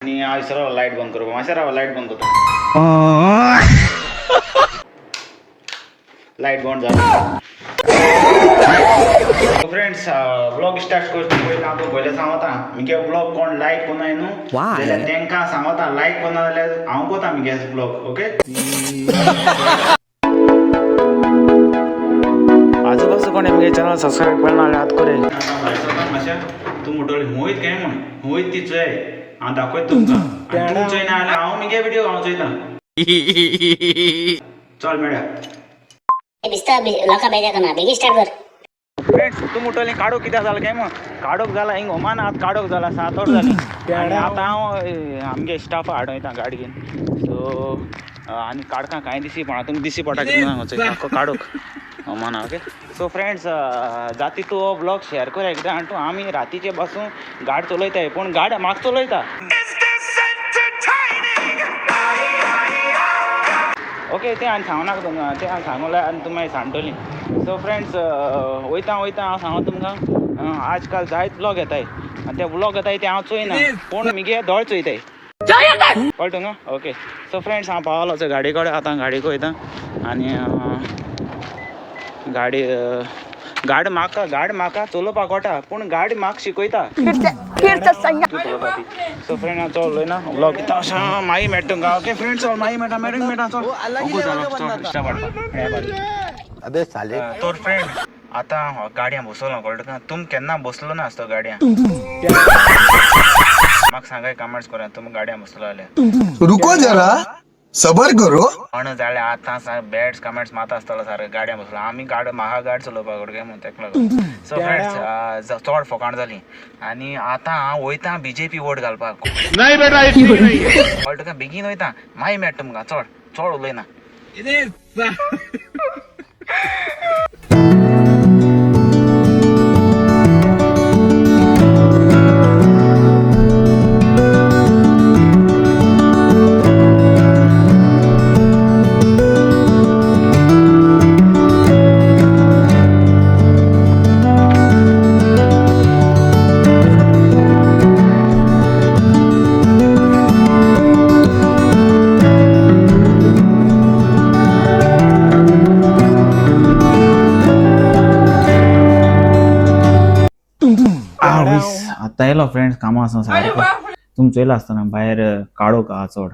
आणि सरळ लाईट बंद करू माझ्या लाईट बंद करतो लाईट बंद झालं फ्रेंड्स ब्लॉग स्टार्ट करतो पहिले सांगता मी ब्लॉग कोण लाईक कोण आहे न्हू तेंका सांगता लाईक कोणा जाल्यार हांव कोता मी ब्लॉग ओके आजूबाजू कोणी मी चॅनल सबस्क्राईब करणार याद करे माशा तू मोठोली मोहित काय म्हण मोहित तीच आहे हांव दाखयत तुमकां तू चोयना जाल्यार हांव मगे व्हिडिओ हांव चोयता चल मेळया बिस्ता लोका बेजा करना बेगी स्टार्ट कर फ्रेंड्स तू मोठोली काडोक कित्याक जाला काय मग काडोक जाला हिंग ओमान आत काडोक जाला 7 वर जाली आनी आतां हांव आमगे स्टाफ हाडयता गाडी घेवन सो आनी काडका कांय दिसी पडना तुमकां दिसी पडटा कितें काडोक ओमाना ओके सो फ्रेंड्स जाती तूं हो ब्लॉग शेअर कर एकदां आनी तूं आमी रातीचे बसून गाडी चलयताय पूण गाडी म्हाका चलयता ओके ते हांवें सांगूनाका तुमकां ते हांवें सांगूंक आनी तुमी मागीर सांगतलीं सो फ्रेंड्स वयता हांव सांगो तुमकां आज काल जायत ब्लॉग येताय आनी ते ब्लॉग येताय ते हांव चोयना पूण मगे दोळ चोयताय कळ्ळें तुमकां ओके सो फ्रेंड्स हांव पावलो गाडी कडेन आतां गाडी वयता आनी गाडी म्हाका चलोवपाक कळटा पूण गाडी म्हाका शिकयता सो फ्रेंड हांव चल ना ब्लॉग कितें अशें मागीर मेळटा तुमकां ओके फ्रेंड्स चल मागीर मेळटा चल अबे साले तर फ्रेंड आतां गाडयां बसलो कळटा तुका तुम केन्ना बसलो ना आसतो गाडयां म्हाका सांगाय कमेंट्स करा तुमी गाडयां बसलो जाल्यार रुको जरा सबर करो म्हण जाल्यार आतां बॅड्स कमेंट्स माता आसतलो सारकें गाडयां बसलो आमी म्हाका गाडी चलोवपाक कळटा म्हणून तेका लागून सो फ्रेंड्स चड फकाण जाली आनी आतां हांव वयता बीजेपी वोट घालपाक कळटा तुका बेगीन वयता मागीर मेळटा तुमकां चड उलयना आतां येयलो फ्रेंड्स कामां आसा सारको तुमी चोयला आसतना भायर काडोक आहा चड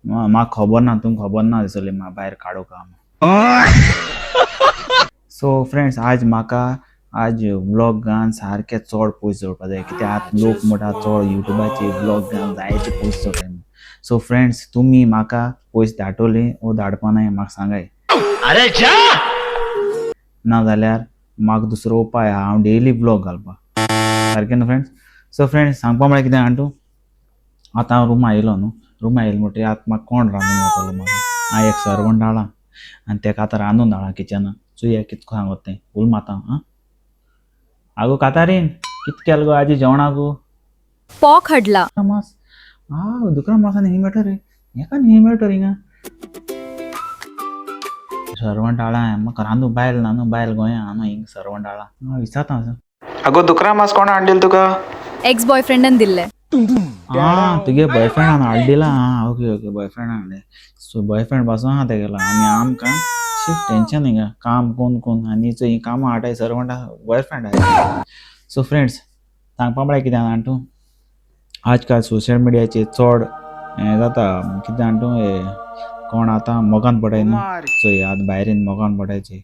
म्हाका खबर ना तुमकां खबर ना दिसली भायर काडोक आहा सो फ्रेंड्स आज ब्लॉगान सारके चड पयस जोडपा जाय कित्याक लोक म्हणटा चड युट्यूबाचेर ब्लॉगान जायते पयस जोडटाय सो फ्रेंड्स तुमी म्हाका पयस धाडटली वो धाडपा नाय म्हाका सांगाय ना जाल्यार म्हाका दुसरो उपाय आहा हांव डेली ब्लॉग घालपाक सारकें न्हू फ्रेंड्स सो फ्रेंड्स सांगपा म्हळ्यार कितें जाण तूं आतां हांव रूमा येयलो न्हू रूमा येयलो म्हणटकीर आतां म्हाका कोण रांदून घातलो म्हाका हांव एक सर्वंट हाडा आनी तेका आतां रांदून धाडा किचनान चुया कितको सांगत तें उल माता आं आगो कातारीन कित केल गो आजी जेवणाक पॉक हाडला मास दुकरा मासांनी ही मेळटा रे हेका न्ही मेळटा हिंगा सर्वंट हाडा म्हाका रांदूंक बायल ना न्हू बायल गोंयां न्हू हिंग सर्वंट हाडा हांव विचारता आगो दुकरा मास कोण हाडलेलो तुका एक्स बॉयफ्रेंडान दिल्ले तुगे बॉयफ्रेंडान हाडलेला ओके बॉयफ्रेंड हाडले सो बॉयफ्रेंड पासून आहा तेगेलो आनी आमकां शिफ्ट टेंशन हिंगा काम कोण आनी चोय कामां हाडाय सर्वंट बॉयफ्रेंड हाय सो फ्रेंड्स सांगपा म्हळ्यार कितें जाण तूं आज काल सोशल मिडियाचेर चड हें जाता कितें जाण तूं कोण आतां मोगान पडाय न्हू चोय आतां भायरीन मोगान पडायचे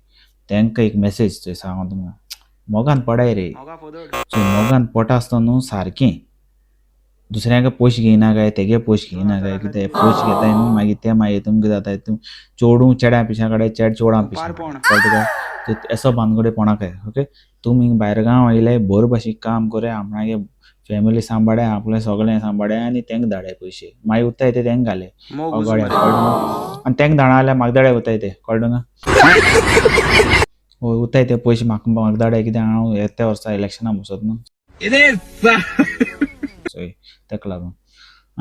तेंका एक मेसेज चोय सांगो तुमकां मोगान पडाय रे सो मोगान पडटा आसतना न्हू सारकें दुसऱ्याक पयशे घेयना काय तेगे पयशे घेयना काय कितें पयशे घेताय न्हू मागीर ते मागीर तुमकां जाताय तूं चोडू चेड्या पिशा कडेन चेड चोडा पिशा कळटा तुका एसो भानगडे काय ओके तुमी भायर गांव येयले बरे भाशेन काम करे आपणागे फॅमिली सांबाळ्या आपलें सगळें सांबाळ्या आनी तेंका धाडे पयशे मागीर उरताय ते तेंका घाले गोड्या कळटा आनी तेंका धाडा जाल्यार म्हाका धाडे वताय ते कळटा तुका उरताय ते पयशे म्हाका धाडे कित्याक हांव येत्या वर्सा इलेक्शनाक बसत न्हू तेका लागून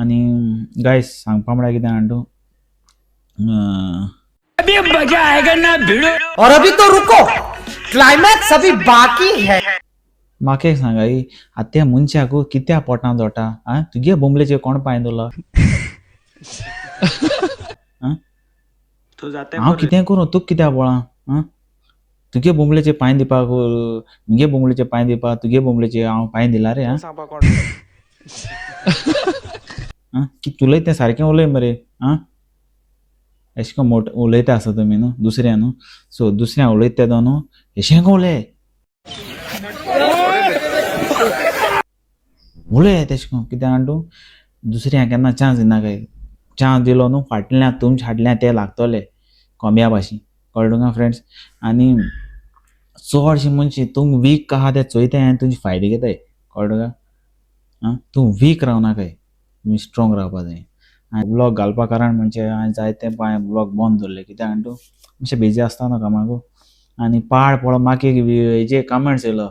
आनी गायस सांगपा म्हळ्यार कितें जाण तूं अभी मजा आएगा ना भिड़ो और अभी तो रुको क्लाइमैक्स अभी बाकी है। म्हाका एक सांगा ही आत्या मनशाक कित्या पोटां जोटा आ तुगे बोंबलेचे कोण पांय दवरला हांव कितें करूं तुका कित्याक बोळा आ तुगे बोंबलेचे पांय दिवपाक मुगे बोंबलेचे पांय दिवपाक तुगे बोंबलेचे हांव पांय दिला रे की तुलय तें सारकें उलय मरे आ अशें करून मोठ उलयता आसा तुमी न्हू दुसऱ्या न्हू सो दुसऱ्या उलयता तेदो न्हू अशें को उलय उलय तेशें को कित्याक जाण तूं दुसऱ्यांक केन्ना चान्स दिना काय चान्स दिलो न्हू फाटल्यान तुमच्या फाटल्यान ते लागतले कोंब्या भाशेन कळ्ळें तुका फ्रेंड्स आनी चडशे मनशी तुमी वीक आहा ते चोयताय आनी तुमचे फायदे घेताय कळ्ळें तुका आं तूं वीक रावनाकाय तुमी स्ट्रॉंग रावपा जाय आनी ब्लॉग घालपा कारण म्हणजे हांवें जायते ब्लॉग बंद दवरले कित्याक जाण तूं मातशें बिजी आसता न्हू कामाकू आनी पाड पळोवन म्हाका एक हेजे कमेंट्स येयलो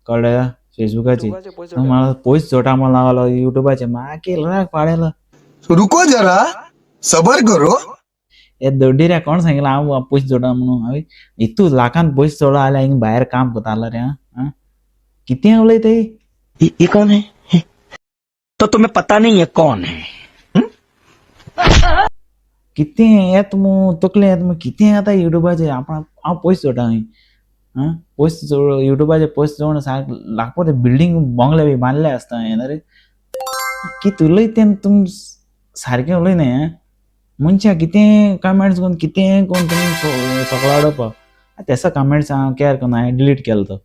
कळ्ळें का फेसबुकाचेर म्हाका पयस जोटा म्हणून लागलो युट्यूबाचेर म्हाका राग पाडेलो रुको जरा सबर करो हे दड्डिऱ्या कोण सांगितलं हांव पयस जोडा म्हणून हांवें हितू लाखान पयस जोडा जाल्यार हिंग भायर काम करतालो रे आं कितें उलयता ये कौन है? तो तुम्हें पता नहीं है कौन है? कितें येत मू तकलें येत मू कितें येता युट्यूबाचेर हांव पयस जोडा आं पयस युट्यूबाचेर पयस जोड सारकें लागपा ते बिल्डींग बंगले बी बांदले आसता हें रे कितें उलयता तुम सारकें उलयना हें मनशां कितें कमेंट्स करून कितें करून तुमी सगळो उडोवपा तेसा कमेंट्स हांव केअर करना हांवें डिलीट केलो तो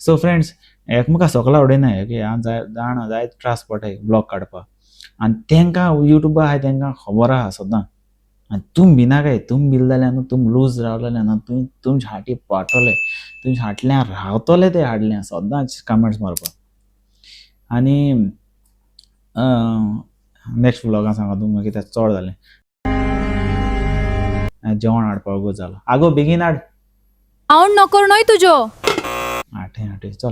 सो फ्रेंड्स एकामेका सगळा उडयना की हांव जाणा जायत त्रास पडटाय ब्लॉग काडपाक आनी तेंकां युट्यूबर आहाय तेंकां खबर आहा सदां आनी तुमी भिनाकाय तुमी भिल जाल्यार न्हू तुमी लूज रावलेले न्हू तुमी तुमच्या हाटी पावतले तुमच्या फाटल्यान रावतले ते हाडल्यान सदांच कमेंट्स मारपाक आनी नेक्स्ट व्लॉगान सांगा तुमकां कित्याक चड जालें जेवण हाडपाक उगो जालो आगो बेगीन हाड हांव नोकर न्हय तुजो आठे चल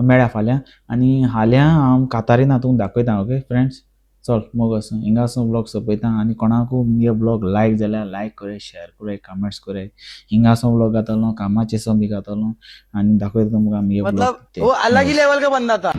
मेळ्या फाल्यां आनी हाल्या हांव कातारीना तुमकां दाखयता ओके फ्रेंड्स चल मग असो हिंगासून ब्लॉग सोंपयता आनी कोणाकू मुगे ब्लॉग लायक जाल्यार लायक करे शेअर करे कमेंट्स करे हिंगासून ब्लॉग घातलो कामाचे सो बी घातलो आनी दाखयता तुमकां मुगे ब्लॉग वो अलग ही लेवल का बंदा था।